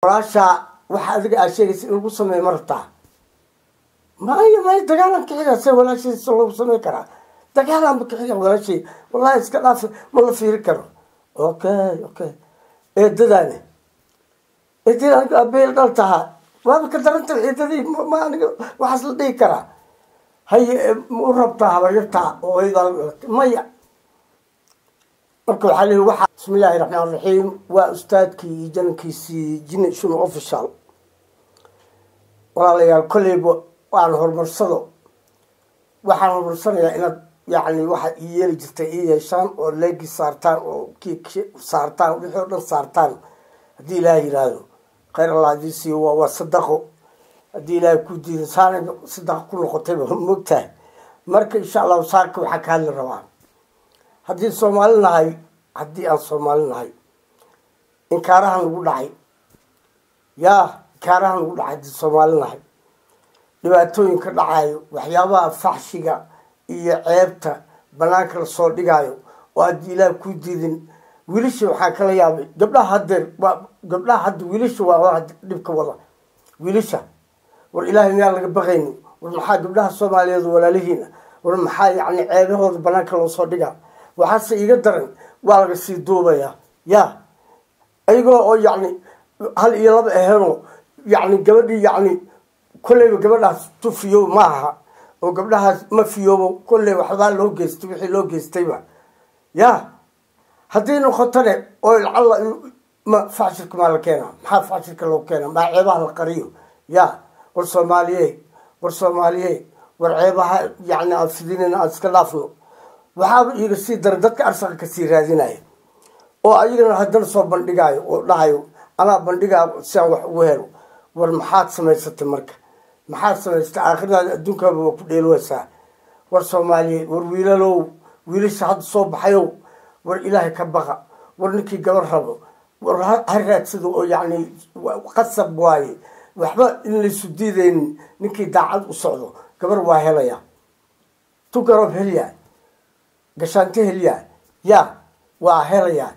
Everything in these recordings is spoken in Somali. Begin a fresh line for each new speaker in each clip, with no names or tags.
walaasha waxa adiga aad sheegaysa in lagu sameeyo martaa ma dagaalan kixiga se walaashiisa lagu sameyn karaa dagaalan kixiga walaashii wallahi iska dhaaf ma la fiiri karo okay eedadaani abeel dhaltaha waaba ka daranta eedadii ma aniga waxaas la dhihi karaa hay u rabtaa habaryartaa oo aydan maya marka waxaa leeyahay waxa bismillaahi raxmaani raxiim waa ustaadkii jankiisii jini shunu official walaalayaal kolleyba waan horumarsado waxaan horumarsanayaa inaad yacni waxa ii yeeli jirtay ii yeeshaan oo leegi saartaan oo kii saartaan wixii oo dhan saartaan haddii ilaahay yidhaahdo khayr allah haddii siiyo waa sadaqo haddii ilaahay ku diido saanay sadaqo ku noqotayba mogtahay marka insha allahu saarka waxaa ka hadli rabaa haddii Soomaali nahay haddii aan Soomaali nahay inkaarahan lagu dhacay inkaarahan lagu dhacay haddii Soomaali nahay dhibaatooyinka dhacayo waxyaabaha faxshiga iyo ceebta banaanka la soo dhigayo oo haddii ilaahay ku diidin wiilasha waxaa kala yaabay gabdhaha hadda wiilasha waa dhibka wada wiilasha war ilaahay miyaa laga baqaynin war maxaa gabdhaha Soomaaliyeed walaalihiina war maxaa yacni ceebahooda banaanka loo soo dhigaa waxaase iga daran waa laga sii duubaya ayagoo oo yacni hal iyo laba aheenoo yacni gabadhii yacni kolleyba gabadhaas tu fiyo maaha oo gabdhahaas ma fiyoobo kolley waxbaa loo geystay wixii loo geystayba haddii noqotane oo lacalla ma faashilka maa la keenaa maxaa faashilka loo keenaa maa ceebaha la qariyo war Soomaaliye war ceebaha yacni aan fidinayna aan iska dhaafno waxaaba iiga sii daran dadka arsaqa kasii raadinaya oo ayagana haddana soo bandhigayo oo dhahayo anaa bandhigaa si aan wax ugu helo war maxaad samaysatay marka maxaad samaysatay aakhiradaada adduunkaaba waa ku dheelwaysaa war Soomaaliye war wiilalow wiilasha hadda soo baxayow war ilaahay ka baqa war ninkii gabar rabo war ha raadsado oo yacni qasab waaye waxba in laysu diidaynin ninkii daacad u socdo gabar waa helaya tu garoob helyaa gashaante helyaa waa helaya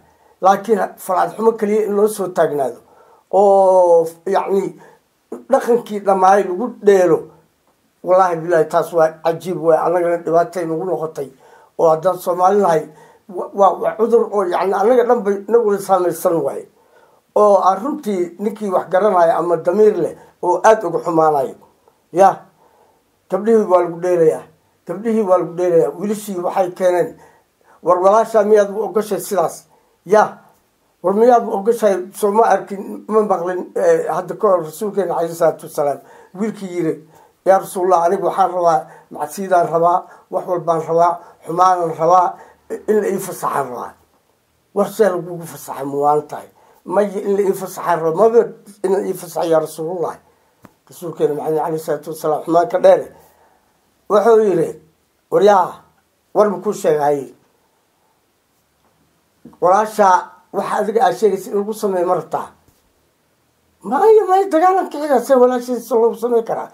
laakiin falaad xumo kaliya in loo soo taagnaado oo yacni dhaqankii dhammaay lagu dheelo wallaahi bilaahi taas waa cajiib waay annagana dhibaatay nagu noqotay oo haddaan Soomaali nahay waa cudur oo yacni annaga dhan bay nagu saamaysan waaye oo aan runtii ninkii wax garanaya ama damiir leh oo aad uga xumaanayo gabdhihii waa lagu dheelayaa wiilashii waxay keeneen war walaashaa miyaad u ogashay sidaas war miyaad u ogashay soo ma arkin ma maqlin hadda ka hor rasuulkeena calayhi salaatu wasalaam wiilkii yiri yaa rasuulallah aniga waxaan rabaa macsiidaan rabaa wax walbaan rabaa xumaanan rabaa in la ii fasaxaan rabaa war see lagugu fasaxay muwaan tahay maya in la ii fasaxaan rabo maba in la ii fasaxay yaa rasuulallah rasuulkeena maxamed calayhi salaatu wasalaam xumaanka dheere wuxuu yiri war ma ku sheegay walaasha waxa adiga aad sheegaysa in lagu sameeyo martaa ma dagaalan kixiga se walaashiisa lagu sameyn karaa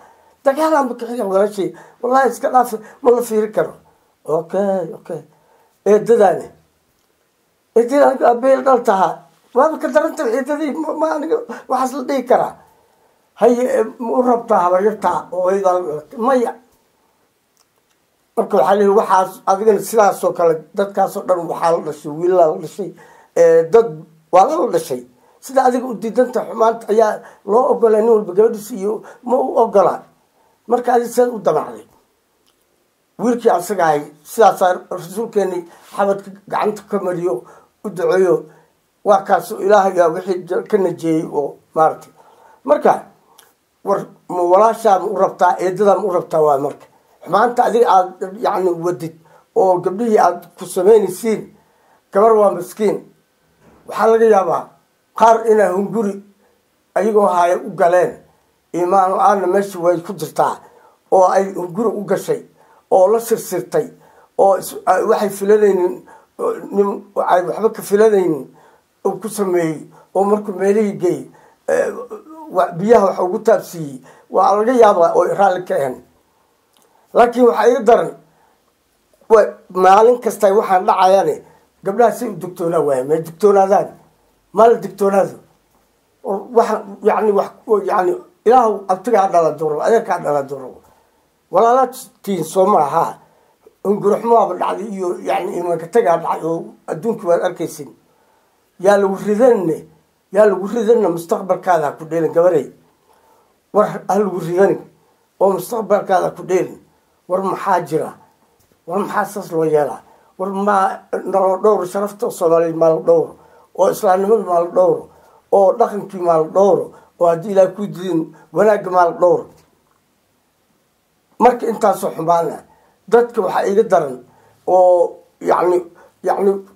dagaalan kixiga walaashii wallahi iska dhaaf ma la fiiri karo okay eedadaani abeel dhaltaha waaba ka daranta eedadii ma aniga waxaas la dhihi karaa hay u rabtaa habaryartaa oo aydan maya marka waxaa leeyahay waxaas adigana sidaasoo kale dadkaasoo dhan waxaa la dhashay wiilala la dhashay dad waa la dhashay sida adiga u diidanta xumaanta ayaa loo ogolaa nin walba gabadhiisa iyo ma u ogolaa marka adiga sidaad u damacday wiilkii asaga ahay sidaasaa rasuulkeeni xabadka gacanta ka mariyo u duceeyo waa kaas ilaahay wixii ka najeeyey oo maaragtay marka war ma walaashaa ma u rabtaa eedadaa ma u rabtaa waa marka xumaanta adiga aad yacni wadid oo gabdhihii aad ku samaynaysiin gabar waa miskiin waxaa laga yaabaa qaar inaa hunguri ayagoo haya u galeen iimaan la-aanna meesha way ku jirtaa oo ay hunguri u gashay oo la sirsirtay oo waxay filanaynin nin ay waxba ka filanaynin uu ku sameeyey oo markuu meelihii geey biyaha waxa ugu taabsiiyey waa laga yaabaa oo raalli ka ahan laakiin waxaa iga daran maalin kasta waxaan dhacayaane gabdhaha si u digtoonaa waaya may digtoonaadaan ma la digtoonaado يعني إله أبتقى على الدور أذاك على الدور ولا لا تين صومها نقول ما بالعادي يعني ما كتجا الدنك والأركيسين يا لو ردنا مستقبل كذا كدين جبري هل ردنا ومستقبل كذا كدين محاجرة محاسس ويالا ما دور شرفت الصومالي مال دور وإسلام مال دور أو دخن في مال دور وهدي لا كودين ولا جمال دور marka intaas oo xumaana dadka waxa iga daran oo yani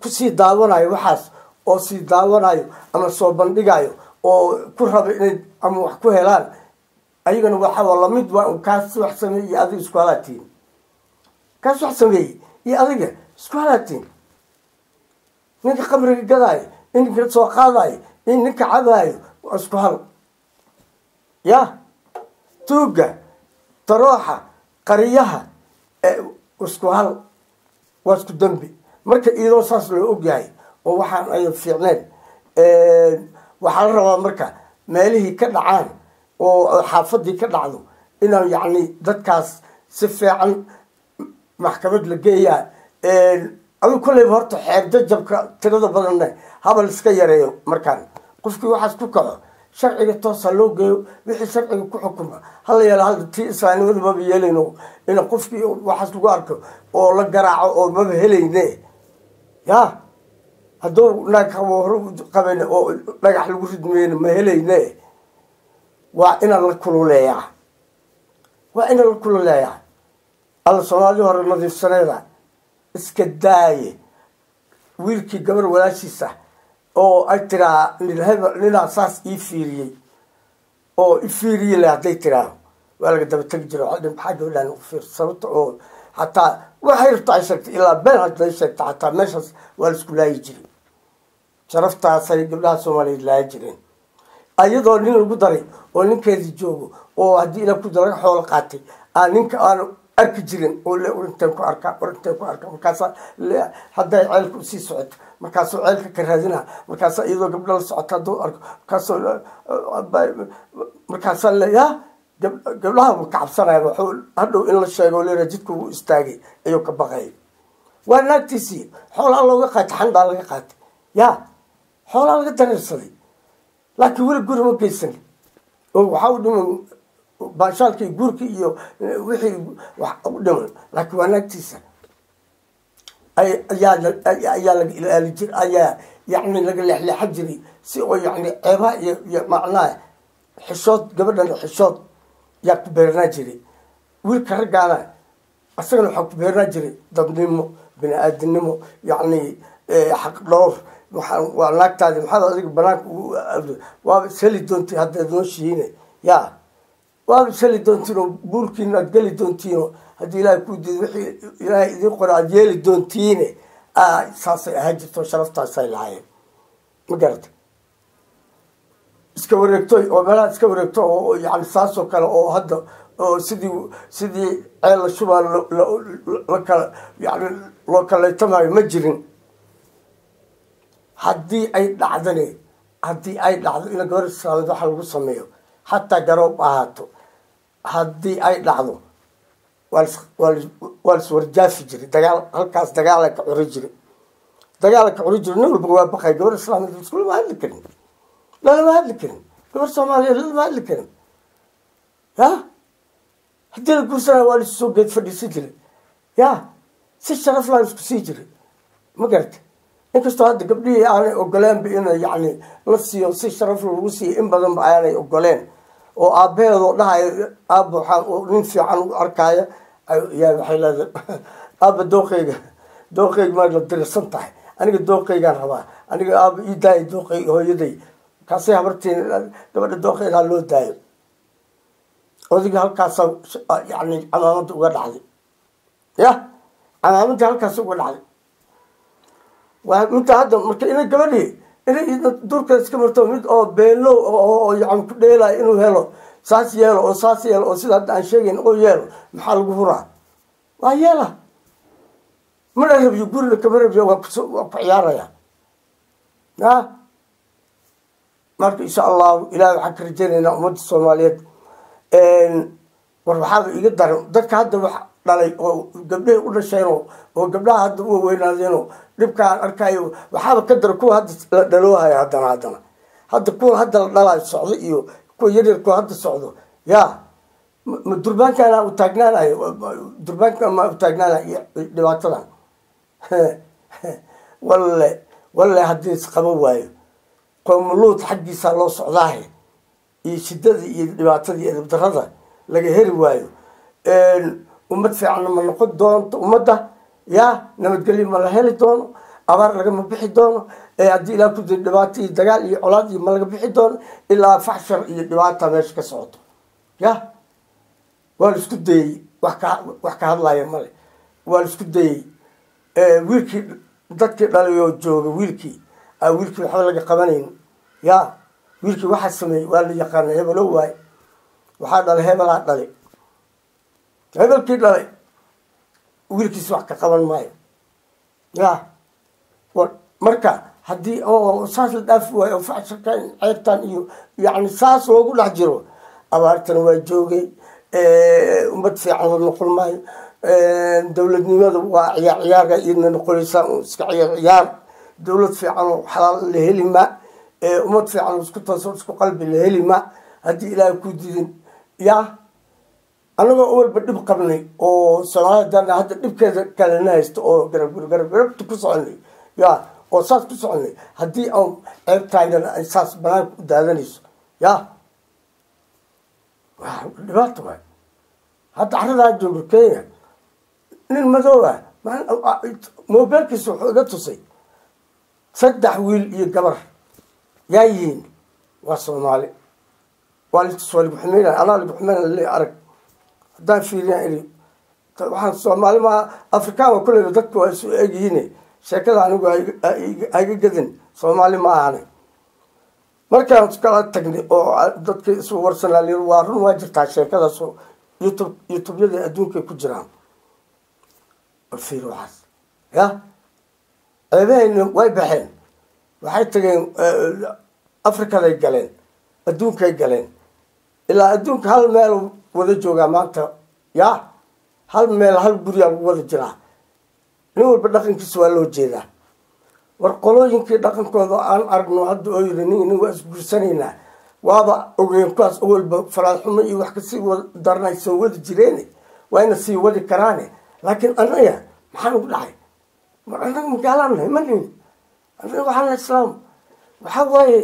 ku sii daawanayo waxaas oo sii daawanayo ama soo bandhigayo oo ku raba inay ama wax ku helaan ayagana waxa wala mid waa kaas wax sameeyay adiga isku halaatiin kaas wax sameeyay iyo adiga isku halaatiin ninka qabriga gadaay ninka soo qaadaay ninka cabaay isku hal ya tuuga taroxa qariyaha isku hal wasku dambi marka iyadoo saas loo ogyahay oo waxaan ay fiicneen waxa la rabaa marka meelihii ka dhacaan oo xaafadii ka dhacdo inaan yani dadkaas si fiican maxkamad la geeyaa adigu kulay horta xeer jajabka tirada badan habal iska yareeyo markaan qofkii waxaas ku kaco sharciga toosa loo geeyo wixii sharciga ku xukuma hal yeelo hal tii islaamnimada ma yeelayno in qofkii waxaas lagu arko oo la garaaco oo ma helayne ya haduu naag hore qabeen oo dhagax lagu ridmeeyay ma helayne waa in la kululeeyaa alla Soomaali hore nadiifsaneeda iska daaye wiilkii gabar walaashiisa oo ay tiraa nina saas ii fiiriyay oo ifiiriyay la haday tiraa waa laga daba tagi jiro hadda maxaa gabadhan u fiirsato oo hataa waxay rabtaa sheegtay ilaa been hadday sheegtay hataa meeshaas waa isku laayi jiray sharaftaas ay gabdhaha Soomaaliyeed laayi jireen ayadoo nin lagu daray oo ninkeedii joogo oo haddii ila ku daray xoolo qaatay ninka aan arki jirin oo la intaan ku arka markaas hadday ceelku sii socoto markaas ceelka ka raadina markaas iyadoo gabdho la socota doo arko markaas la ya gabdhaha ka cabsanaya wuxuu hadhow in la sheego leeyahay jidku uu istaagay ayuu ka baqay waa naagtiisii xoolaha looga qaatay xandha laga qaatay ya xoolaha laga dareersaday laakiin weli guri ma geysan oo waxa uu dhiman baashalkii gurki iyo wixii wax u dhiman laakiin waa naagtiisa ayaa laga ilaali jiray ayaa يعني لقى اللي حجري سو يعني عباء معناه حشود قبل الحشود يكبر نجري والكرجالة أصلا حق برنجري ضمنهم بني آدمهم يعني حق دور وعناك تادم هذا ذيك بناك وابسلي دونتي هذا دونشينه يا وابسلي دونتينو بولكين أجلي دونتينو هذي لا يكون ذي لا يذكر أجلي دونتينه ساس هجتو شرفت سايلعين مقرد اسكوريكتوي وبلا اسكوريكتو يعني ساسو كلا أو هذا سيدي عيل شباب لك يعني لو كلا يتمع مجرين هدي أي لعدني هدي أي لعدني إن غير السلام ده حلو سميه حتى جروب أهاتو هدي أي لعدو والس ورجاف جري دجال هالكاس دجالك عرجري دجالك عرجري نقول بقى بقى غير السلام ده كل ما هذلكن لا ما هذلكن غير الصومالي لا ما هذلكن ها هدي الكرسي والسوق قد فدي سجل يا سيشرف لا سجل ما قلت إنك استوعبت قبلي يعني أقولين بإنه يعني لسه سيشرف الروسي إن بدن بعيني أقولين وأبيه ضلها أبو ننفي عن أركاية يا حيل أب دوقي ما قدر سنتح أنا قد دوقي كان هذا أنا أب يداي دوقي هو يدي كاسي عبرتين قبل الدوقي قال له داي وذيك هالكاس يعني علامة وقد علي يا علامة هالكاس وقد علي وأنت هذا مركينا قبلي إنه دور كاس كمرتو ميد أو بيلو أو يعني كديلا إنه هلو ساس يلو أو ساس يلو أو سيد عن شيء أو يلو محل جفرة ويلا من اللي يقول لك كبر بيجوا وقعيارة يا marka insha Allah ilaahay waxaan ka rajaynaynaa ummadda Soomaaliyeed war waxaa iga daran dadka hadda wax dhalay oo gabdhaha u dhasheen oo gabdhaha hadda u weynaadeen dhibkaan arkayo waxaa ka dar kuwa hadda la dhaloohay hadana hadda kuwa hadda la dhalay socdo iyo kuwa yaryar kuwa hadda socdo yaa durbaanka u taagnaanayo durbaanka ma u taagnaanayo dhibaatada wallahi haddii isqaba waayo qowmuluud xaggiisa loo socdaahe iyo shidada iyo dhibaatada iyo darada laga heli waayo ummad fiican ma noqon doonto ummadda yaa nabadgelyo ma la heli doono abaar lagama bixi doono haddii ilaa ku jiro dhibaato iyo dagaal iyo colaad iyo ma laga bixi doono ilaa faxshar iyo dhibaata meesha ka socoto yaa waa la isku dayey wax ka hadlaya male waa la isku dayey wiilkii dadkii dhalay oo jooga wiilkii waxba laga qabanayn yaa wiilkii waxaa sameeyey waa la yaqaana hebelo waaye waxaa dhalay hebelaa dhalay hebelkii dhalay wiilkiis wax ka qaban maayo yaa marka haddii saas la dhaafi waayo oo faxsharkan ceebtan iyo yacni saas loogu dhex jiro abaartana waa joogay ummad fiican la noqon maayo dowladnimada waa ciyaarga idna noqonaysaa iska ciyaar dowlad fiican oo xalaal la heli ma ummad fiican oo isku toosan isku qalbi la heli ma haddii ilaahay ku diidin yaa anagoo awalba dhib qabnay oo Soomaalida hadda dhibkeeda kalena haysto oo garab ku soconay yaa oo saas ku soconay haddii aan ceebtaydana ay saas banaanka u daadanayso yaa dhibaato waay hadda carradaa jooga Kenya nin madow ah mobilkiisa wuxuu iga tusay 3 wiil iyo gabar yaa yihiin waa Soomaali waa la tusay Buxmeena ana la Buxmeena li arag haddaan fiiriyaa iri waxaan Soomaali ma Afrikaan waa kulli dadku waa isu eegyihiin sheekada anigu ay gadan Soomaali ma ahan markaan kala tagnay oo dadkii isu warsanaalay waa run waa jirtaa sheekadaas oo YouTube-yada adduunka ku jiraan fiiruhaas ya ceebeen way baxeen waxay tageen Afrikada galeen adduunka galeen ilaa adduunka hal meel wada jooga maanta ya hal meel hal guri wada jira nin walba dhaqankiisa waa loo jeedaa war qolooyinkii dhaqankooda aan aragno hadda oo yiri nin waa isguursanayna waaba ogeen kuwaas awalba faraad xumo iyo wax ka sii darnay soo wada jireen wayna sii wadi karaan laakiin anaga maxaan ugu dhacay anaga magaalana manin anaga waxaan islaam waxa waaye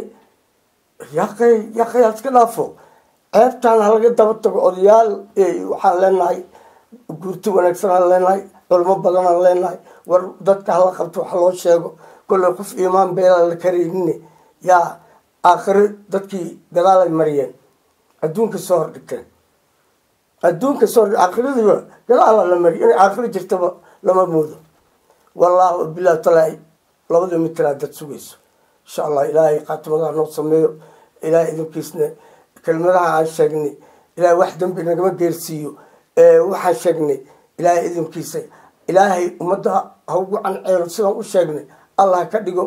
yaqay iska dhaafo ceebtaan laga daba tago odayaal waxaan leenahay guurti wanaagsan aan leenahay culmo badan aan leenahay war dadka hala qabto wax loo sheego kullu qof iimaan beel la kareenine yaa aakhir dadkii gadaal ay mariyeen adduunka soo hordhigteen adduunka soo aakhirada gadaal la mariyay in aakhir jirtaba lama moodo wallaahi billahi ta'ala labada mitraa dad sugayso insha Allah ilaahay qaatimada noo sameeyo ilaahay idinkiisna kelmadaha aan sheegnay ilaahay wax dambi nagama geersiiyo waxaan sheegnay ilaahay idinkiisa ilaahay ummadda ha ugu canceelo sidaan u sheegnay Allah ka dhigo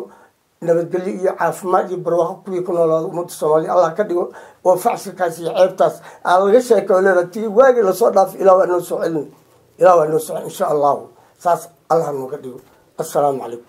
nabadgelyo iyo caafimaad iyo barwaaqo kuwii ku noolaada ummadda Soomaaliya Allah ka dhigo oo faxsirkaas iyo ceebtaas aan laga sheeko leedahay waagi la soo dhaaf ilaa waa noo soo celin insha Allah saas Allah nooga dhigo assalaamu calaykum